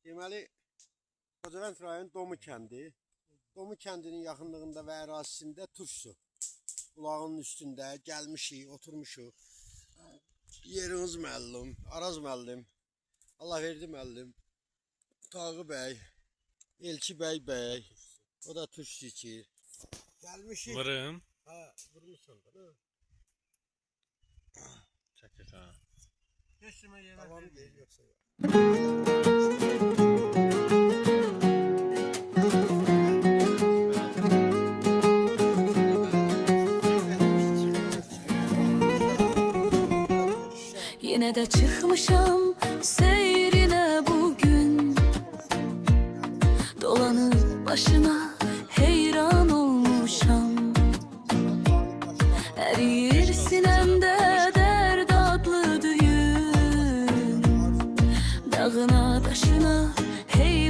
Deməli, Xocavənd rayon Domu kəndi. Domu kəndinin yaxınlığında və ərazisində turşu. Bulağının üstündə gəlmişik, oturmuşuq. Yerimiz müəllim, Araz müəllim, Allahverdi müəllim, Tağı bəy, Elçi bəy, o da turşu içir. Gəlmişik. Vırım. Ha, vurmuşsan da, ha? Çəkir ha. Keçmə yerə. Tamam deyil, yoxsa yox. Yine de çıkmışam seyrine bugün. Dolanıp başına heyran olmuşam. Eriyir sinemde dert adlı düğün. Dağına taşına hey